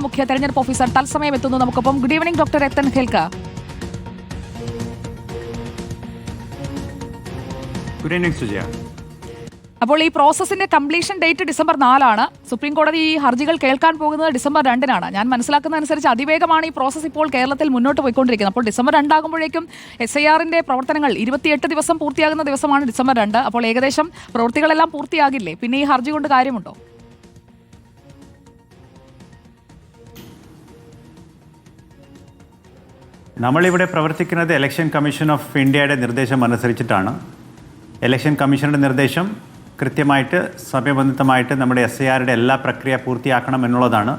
മുഖ്യ തെരഞ്ഞെടുപ്പ് ഓഫീസർ തത്സമയം എത്തുന്നു നമുക്കൊപ്പം. Good evening doctor Ratan Khelkar. Good evening Sujaya. അപ്പോൾ ഈ പ്രോസസ്സിന്റെ കംപ്ലീഷൻ ഡേറ്റ് ഡിസംബർ 4 സുപ്രീം കോടതി ഈ ഹർജികൾ കേൾക്കാൻ പോകുന്നത് ഡിസംബർ 2 ഞാൻ മനസ്സിലാക്കുന്നതനുസരിച്ച് അതിവേഗമാണ് ഈ പ്രോസസ്സ് ഇപ്പോൾ കേരളത്തിൽ മുന്നോട്ട് പോയിക്കൊണ്ടിരിക്കുന്നത്. അപ്പോൾ ഡിസംബർ 2 ആകുമ്പോഴേക്കും SIRന്റെ പ്രവർത്തനങ്ങൾ 28 ദിവസം പൂർത്തിയാകുന്ന ദിവസമാണ് ഡിസംബർ 2. അപ്പോൾ ഏകദേശം പ്രവൃത്തികളെല്ലാം പൂർത്തിയാകില്ലേ? പിന്നെ ഈ ഹർജി കൊണ്ട് കാര്യമുണ്ടോ? നമ്മളിവിടെ പ്രവർത്തിക്കുന്നത് ഇലക്ഷൻ കമ്മീഷൻ ഓഫ് ഇന്ത്യയുടെ നിർദ്ദേശം അനുസരിച്ചിട്ടാണ്. ഇലക്ഷൻ കമ്മീഷനുടെ നിർദ്ദേശം കൃത്യമായിട്ട് സമയബന്ധിതമായിട്ട് നമ്മുടെ SIRയുടെ എല്ലാ പ്രക്രിയ പൂർത്തിയാക്കണം എന്നുള്ളതാണ്.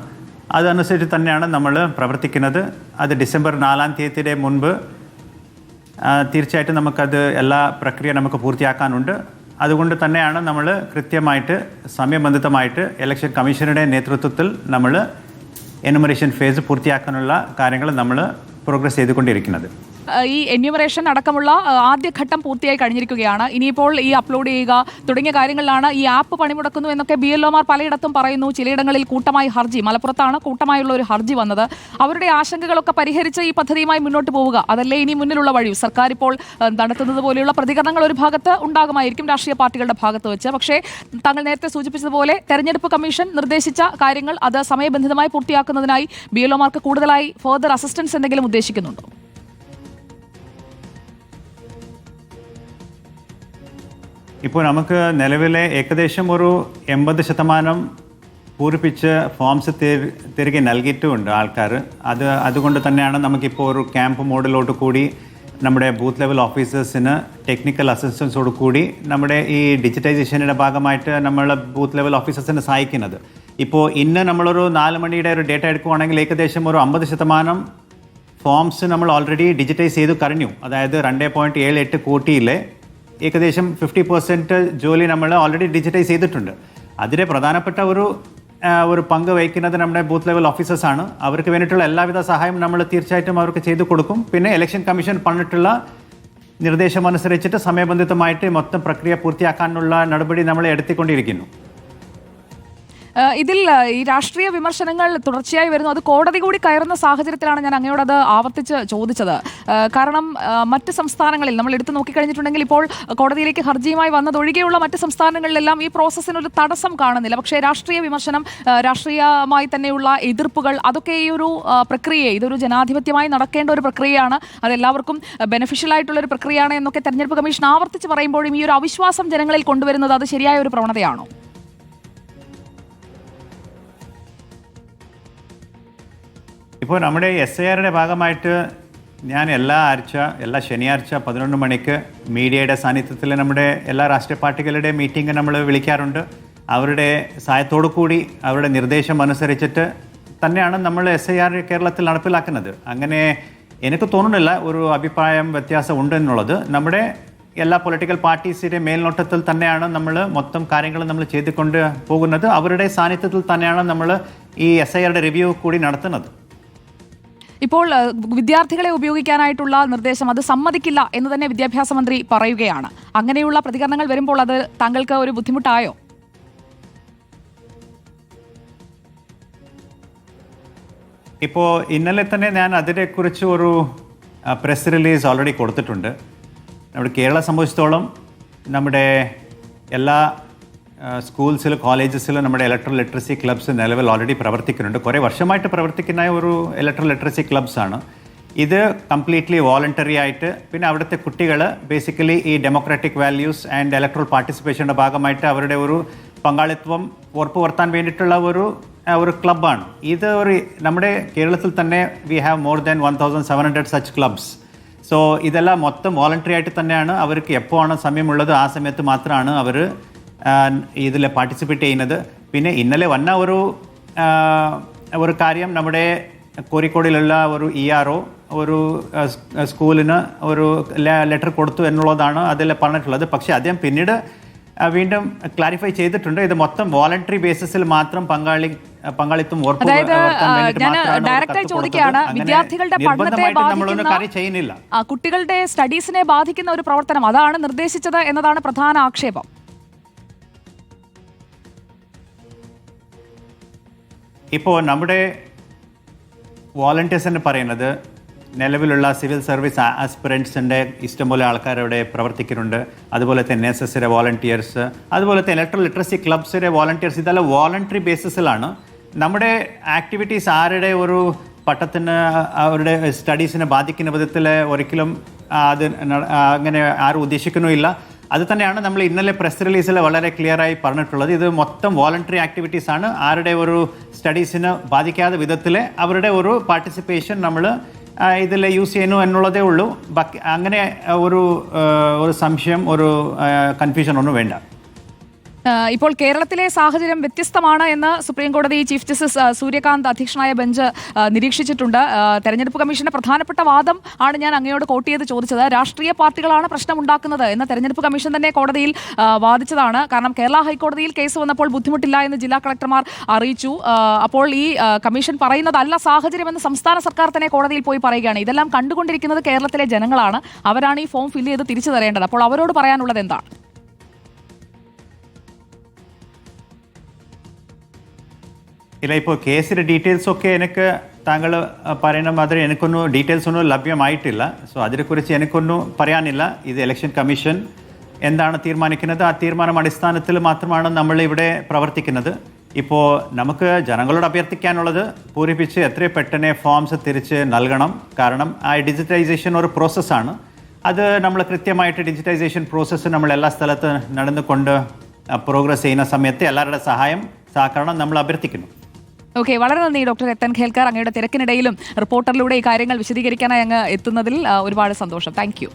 അതനുസരിച്ച് തന്നെയാണ് നമ്മൾ പ്രവർത്തിക്കുന്നത്. അത് ഡിസംബർ 4 മുൻപ് തീർച്ചയായിട്ടും നമുക്കത് എല്ലാ പ്രക്രിയ നമുക്ക് പൂർത്തിയാക്കാനുണ്ട്. അതുകൊണ്ട് തന്നെയാണ് നമ്മൾ കൃത്യമായിട്ട് സമയബന്ധിതമായിട്ട് ഇലക്ഷൻ കമ്മീഷനുടെ നേതൃത്വത്തിൽ നമ്മൾ എനുമറേഷൻ ഫേസ് പൂർത്തിയാക്കാനുള്ള കാര്യങ്ങൾ നമ്മൾ പ്രോഗ്രസ് ചെയ്തുകൊണ്ടിരിക്കുന്നത്. ഈ എന്യൂമറേഷൻ അടക്കമുള്ള ആദ്യഘട്ടം പൂർത്തിയായി കഴിഞ്ഞിരിക്കുകയാണ്. ഇനിയിപ്പോൾ ഈ അപ്ലോഡ് ചെയ്യുക തുടങ്ങിയ കാര്യങ്ങളിലാണ് ഈ ആപ്പ് പണിമുടക്കുന്നു എന്നൊക്കെ BLOമാർ പലയിടത്തും പറയുന്നു. ചിലയിടങ്ങളിൽ കൂട്ടമായി ഹർജി, മലപ്പുറത്താണ് കൂട്ടമായുള്ള ഒരു ഹർജി വന്നത്. അവരുടെ ആശങ്കകളൊക്കെ പരിഹരിച്ച് ഈ പദ്ധതിയുമായി മുന്നോട്ട് പോവുക, അതല്ലേ ഇനി മുന്നിലുള്ള വഴി? സർക്കാർ ഇപ്പോൾ നടത്തുന്നത് പോലെയുള്ള പ്രതികരണങ്ങൾ ഒരു ഭാഗത്ത് ഉണ്ടാകുമായിരിക്കും രാഷ്ട്രീയ പാർട്ടികളുടെ ഭാഗത്ത് വെച്ച്. പക്ഷേ താങ്കൾ നേരത്തെ സൂചിപ്പിച്ചതുപോലെ തെരഞ്ഞെടുപ്പ് കമ്മീഷൻ നിർദ്ദേശിച്ച കാര്യങ്ങൾ അത് സമയബന്ധിതമായി പൂർത്തിയാക്കുന്നതിനായി BLOമാർക്ക് കൂടുതലായി ഫർദർ അസിസ്റ്റൻസ് എന്തെങ്കിലും ഉദ്ദേശിക്കുന്നുണ്ടോ? ഇപ്പോൾ നമുക്ക് നിലവിലെ ഏകദേശം ഒരു 80% പൂരിപ്പിച്ച് ഫോംസ് തിരികെ നൽകിയിട്ടുമുണ്ട് ആൾക്കാർ. അതുകൊണ്ട് തന്നെയാണ് നമുക്കിപ്പോൾ ഒരു ക്യാമ്പ് മോഡിലോട്ട് കൂടി നമ്മുടെ ബൂത്ത് ലെവൽ ഓഫീസേഴ്സിന് ടെക്നിക്കൽ അസിസ്റ്റൻസോട് കൂടി നമ്മുടെ ഈ ഡിജിറ്റൈസേഷൻ്റെ ഭാഗമായിട്ട് നമ്മൾ ബൂത്ത് ലെവൽ ഓഫീസേഴ്സിനെ സഹായിക്കുന്നത്. ഇപ്പോൾ ഇന്ന് നമ്മളൊരു 4 മണിയുടെ ഒരു ഡേറ്റ എടുക്കുകയാണെങ്കിൽ ഏകദേശം ഒരു 50% ഫോംസ് നമ്മൾ ഓൾറെഡി ഡിജിറ്റൈസ് ചെയ്ത് കഴിഞ്ഞു. അതായത് 2.78 കോടിയിലെ ഏകദേശം 50% ജോലി നമ്മൾ ഓൾറെഡി ഡിജിറ്റൈസ് ചെയ്തിട്ടുണ്ട്. അതിലെ പ്രധാനപ്പെട്ട ഒരു പങ്ക് വഹിക്കുന്നത് നമ്മുടെ ബൂത്ത് ലെവൽ ഓഫീസേഴ്സാണ്. അവർക്ക് വേണ്ടിയിട്ടുള്ള എല്ലാവിധ സഹായം നമ്മൾ തീർച്ചയായിട്ടും അവർക്ക് ചെയ്തു കൊടുക്കും. പിന്നെ ഇലക്ഷൻ കമ്മീഷൻ പറഞ്ഞിട്ടുള്ള നിർദ്ദേശം അനുസരിച്ചിട്ട് സമയബന്ധിതമായിട്ട് മൊത്തം പ്രക്രിയ പൂർത്തിയാക്കാനുള്ള നടപടി നമ്മൾ എടുത്തുകൊണ്ടിരിക്കുന്നു. ഇതിൽ ഈ രാഷ്ട്രീയ വിമർശനങ്ങൾ തുടർച്ചയായി വരുന്നു. അത് കോടതി കൂടി കയറുന്ന സാഹചര്യത്തിലാണ് ഞാൻ അങ്ങയോടത് ആവർത്തിച്ച് ചോദിച്ചത്. കാരണം മറ്റ് സംസ്ഥാനങ്ങളിൽ നമ്മൾ എടുത്തു നോക്കിക്കഴിഞ്ഞിട്ടുണ്ടെങ്കിൽ ഇപ്പോൾ കോടതിയിലേക്ക് ഹർജിയുമായി വന്നതൊഴികെയുള്ള മറ്റ് സംസ്ഥാനങ്ങളിലെല്ലാം ഈ പ്രോസസ്സിനൊരു തടസ്സം കാണുന്നില്ല. പക്ഷേ രാഷ്ട്രീയ വിമർശനം, രാഷ്ട്രീയമായി തന്നെയുള്ള എതിർപ്പുകൾ, അതൊക്കെ ഈ ഒരു പ്രക്രിയയെ, ഇതൊരു ജനാധിപത്യമായി നടക്കേണ്ട ഒരു പ്രക്രിയയാണ്, അതെല്ലാവർക്കും ബെനിഫിഷ്യൽ ആയിട്ടുള്ളൊരു പ്രക്രിയയാണ് എന്നൊക്കെ തെരഞ്ഞെടുപ്പ് കമ്മീഷൻ ആവർത്തിച്ച് പറയുമ്പോഴും ഈ ഒരു അവിശ്വാസം ജനങ്ങളിൽ കൊണ്ടുവരുന്നത് അത് ശരിയായ ഒരു പ്രവണതയാണോ? ഇപ്പോൾ നമ്മുടെ SIRയുടെ ഭാഗമായിട്ട് ഞാൻ എല്ലാ ശനിയാഴ്ച 11 മണിക്ക് മീഡിയയുടെ സാന്നിധ്യത്തിൽ നമ്മുടെ എല്ലാ രാഷ്ട്രീയ പാർട്ടികളുടെ മീറ്റിംഗ് നമ്മൾ വിളിക്കാറുണ്ട്. അവരുടെ സഹായത്തോടു കൂടി അവരുടെ നിർദ്ദേശം അനുസരിച്ചിട്ട് തന്നെയാണ് നമ്മൾ SIR കേരളത്തിൽ നടപ്പിലാക്കുന്നത്. അങ്ങനെ എനിക്ക് തോന്നുന്നില്ല ഒരു അഭിപ്രായം വ്യത്യാസം ഉണ്ടെന്നുള്ളത്. നമ്മുടെ എല്ലാ പൊളിറ്റിക്കൽ പാർട്ടീസിൻ്റെ മേൽനോട്ടത്തിൽ തന്നെയാണ് നമ്മൾ മൊത്തം കാര്യങ്ങൾ നമ്മൾ ചെയ്തുകൊണ്ട് പോകുന്നത്. അവരുടെ സാന്നിധ്യത്തിൽ തന്നെയാണ് നമ്മൾ ഈ SIRയുടെ റിവ്യൂ കൂടി നടത്തുന്നത്. ഇപ്പോൾ വിദ്യാർത്ഥികളെ ഉപയോഗിക്കാനായിട്ടുള്ള നിർദ്ദേശം അത് സമ്മതിക്കില്ല എന്ന് തന്നെ വിദ്യാഭ്യാസ മന്ത്രി പറയുകയാണ്. അങ്ങനെയുള്ള പ്രതികരണങ്ങൾ വരുമ്പോൾ അത് താങ്കൾക്ക് ഒരു ബുദ്ധിമുട്ടായോ? ഇപ്പോൾ ഇന്നലെ തന്നെ ഞാൻ അതിനെക്കുറിച്ച് ഒരു പ്രസ് റിലീസ് ഓൾറെഡി കൊടുത്തിട്ടുണ്ട്. നമ്മുടെ കേരള സംബന്ധിച്ചിടത്തോളം നമ്മുടെ എല്ലാ സ്കൂൾസിലും കോളേജസിലും നമ്മുടെ ഇലക്ട്രൽ ലിറ്ററസി ക്ലബ്സ് നിലവിൽ ഓൾറെഡി പ്രവർത്തിക്കുന്നുണ്ട്. കുറേ വർഷമായിട്ട് പ്രവർത്തിക്കുന്ന ഒരു ഇലക്ട്രൽ ലിറ്ററസി ക്ലബ്സാണ് ഇത്. കംപ്ലീറ്റ്ലി വോളണ്ടറി ആയിട്ട്, പിന്നെ അവിടുത്തെ കുട്ടികൾ ബേസിക്കലി ഈ ഡെമോക്രാറ്റിക് വാല്യൂസ് ആൻഡ് ഇലക്ട്രൽ പാർട്ടിസിപ്പേഷൻ്റെ ഭാഗമായിട്ട് അവരുടെ ഒരു പങ്കാളിത്തം ഉറപ്പുവരുത്താൻ വേണ്ടിയിട്ടുള്ള ഒരു ക്ലബ്ബാണ് ഇത്. നമ്മുടെ കേരളത്തിൽ തന്നെ we have more than 1700 such clubs. So ഇതെല്ലാം മൊത്തം വോളണ്ടറി ആയിട്ട് തന്നെയാണ്. അവർക്ക് എപ്പോഴാണ് സമയമുള്ളത് ആ സമയത്ത് മാത്രമാണ് അവർ ഇതിൽ പാർട്ടിസിപ്പേറ്റ് ചെയ്യുന്നത്. പിന്നെ ഇന്നലെ വന്ന ഒരു കാര്യം, നമ്മുടെ കോഴിക്കോടിലുള്ള ഒരു ERO ഒരു സ്കൂളിന് ഒരു ലെറ്റർ കൊടുത്തു എന്നുള്ളതാണ് അതിൽ പറഞ്ഞിട്ടുള്ളത്. പക്ഷേ അദ്ദേഹം പിന്നീട് വീണ്ടും ക്ലാരിഫൈ ചെയ്തിട്ടുണ്ട്, ഇത് മൊത്തം വോളണ്ടറി ബേസിസിൽ മാത്രം പങ്കാളിത്തം വിദ്യാർത്ഥികളുടെ പഠനത്തെ ചെയ്യുന്നില്ല, കുട്ടികളുടെ സ്റ്റഡീസിനെ ബാധിക്കുന്ന ഒരു പ്രവർത്തനം അതാണ് നിർദ്ദേശിച്ചത് എന്നതാണ് പ്രധാന ആക്ഷേപം. ഇപ്പോൾ നമ്മുടെ വോളണ്ടിയേഴ്സ് എന്ന് പറയുന്നത് നിലവിലുള്ള സിവിൽ സർവീസ് ആസ്പിറൻസിൻ്റെ ഇഷ്ടംപോലെ ആൾക്കാർ അവിടെ പ്രവർത്തിക്കുന്നുണ്ട്. അതുപോലെ തന്നെ NSS വോളണ്ടിയേഴ്സ്, അതുപോലെ തന്നെ ഇലക്ട്രൽ ലിറ്ററസി ക്ലബ്സിലെ വോളണ്ടിയേഴ്സ്, ഇതെല്ലാം വോളണ്ടറി ബേസിസിലാണ്. നമ്മുടെ ആക്ടിവിറ്റീസ് ആരുടെ ഒരു പട്ടത്തിന് അവരുടെ സ്റ്റഡീസിനെ ബാധിക്കുന്ന വിധത്തിൽ ഒരിക്കലും അത് അങ്ങനെ ആരും ഉദ്ദേശിക്കുന്നുമില്ല. അത് തന്നെയാണ് നമ്മൾ ഇന്നലെ പ്രസ് റിലീസിൽ വളരെ ക്ലിയറായി പറഞ്ഞിട്ടുള്ളത്. ഇത് മൊത്തം വോളണ്ടറി ആക്ടിവിറ്റീസ് ആണ്. ആരുടെ ഒരു സ്റ്റഡീസിന് ബാധിക്കാത്ത വിധത്തിൽ അവരുടെ ഒരു പാർട്ടിസിപ്പേഷൻ നമ്മൾ ഇതിൽ യൂസ് ചെയ്യുന്നു എന്നുള്ളതേ ഉള്ളൂ. അങ്ങനെ ഒരു സംശയം, ഒരു കൺഫ്യൂഷൻ ഒന്നും വേണ്ട. ഇപ്പോൾ കേരളത്തിലെ സാഹചര്യം വ്യത്യസ്തമാണ് എന്ന് സുപ്രീം കോടതി ചീഫ് ജസ്റ്റിസ് സൂര്യകാന്ത് അധ്യക്ഷനായ ബെഞ്ച് നിരീക്ഷിച്ചിട്ടുണ്ട്. തെരഞ്ഞെടുപ്പ് കമ്മീഷന്റെ പ്രധാനപ്പെട്ട വാദം ആണ് ഞാൻ അങ്ങയോട് കോട്ട് ചെയ്ത് ചോദിച്ചത്. രാഷ്ട്രീയ പാർട്ടികളാണ് പ്രശ്നമുണ്ടാക്കുന്നത് എന്ന് തെരഞ്ഞെടുപ്പ് കമ്മീഷൻ തന്നെ കോടതിയിൽ വാദിച്ചതാണ്. കാരണം കേരള ഹൈക്കോടതിയിൽ കേസ് വന്നപ്പോൾ ബുദ്ധിമുട്ടില്ല എന്ന് ജില്ലാ കളക്ടർമാർ അറിയിച്ചു. അപ്പോൾ ഈ കമ്മീഷൻ പറയുന്നതല്ല സാഹചര്യമെന്ന് സംസ്ഥാന സർക്കാർ തന്നെ കോടതിയിൽ പോയി പറയുകയാണ്. ഇതെല്ലാം കണ്ടുകൊണ്ടിരിക്കുന്നത് കേരളത്തിലെ ജനങ്ങളാണ്. അവരാണ് ഈ ഫോം ഫില്ല് ചെയ്ത് തിരിച്ചു തരേണ്ടത്. അപ്പോൾ അവരോട് പറയാനുള്ളത് എന്താണ്? ഇല്ല, ഇപ്പോൾ കേസിൻ്റെ ഡീറ്റെയിൽസൊക്കെ എനിക്ക് താങ്കൾ പറയുന്ന മാതിരി എനിക്കൊന്നും ഡീറ്റെയിൽസ് ഒന്നും ലഭ്യമായിട്ടില്ല. സോ അതിനെക്കുറിച്ച് എനിക്കൊന്നും പറയാനില്ല. ഇത് ഇലക്ഷൻ കമ്മീഷൻ എന്താണ് തീരുമാനിക്കുന്നത്, ആ തീരുമാനം അടിസ്ഥാനത്തിൽ മാത്രമാണ് നമ്മൾ ഇവിടെ പ്രവർത്തിക്കുന്നത്. ഇപ്പോൾ നമുക്ക് ജനങ്ങളോട് അഭ്യർത്ഥിക്കാനുള്ളത് പൂരിപ്പിച്ച് എത്രയും പെട്ടെന്ന് ഫോംസ് തിരിച്ച് നൽകണം. കാരണം ആ ഡിജിറ്റൈസേഷൻ ഒരു പ്രോസസ്സാണ്. അത് നമ്മൾ കൃത്യമായിട്ട് ഡിജിറ്റൈസേഷൻ പ്രോസസ്സ് നമ്മൾ എല്ലാ സ്ഥലത്ത് നടന്നുകൊണ്ട് പ്രോഗ്രസ് ചെയ്യുന്ന സമയത്ത് എല്ലാവരുടെ സഹകരണം നമ്മൾ അഭ്യർത്ഥിക്കുന്നു. ഓക്കെ, വളരെ നന്ദി ഡോക്ടർ രത്തൻ ഖേൽക്കർ. അങ്ങയുടെ തിരക്കിനിടയിലും റിപ്പോർട്ടറിലൂടെ ഈ കാര്യങ്ങൾ വിശദീകരിക്കാനായി അങ്ങ് എത്തുന്നതിൽ ഒരുപാട് സന്തോഷം. Thank you.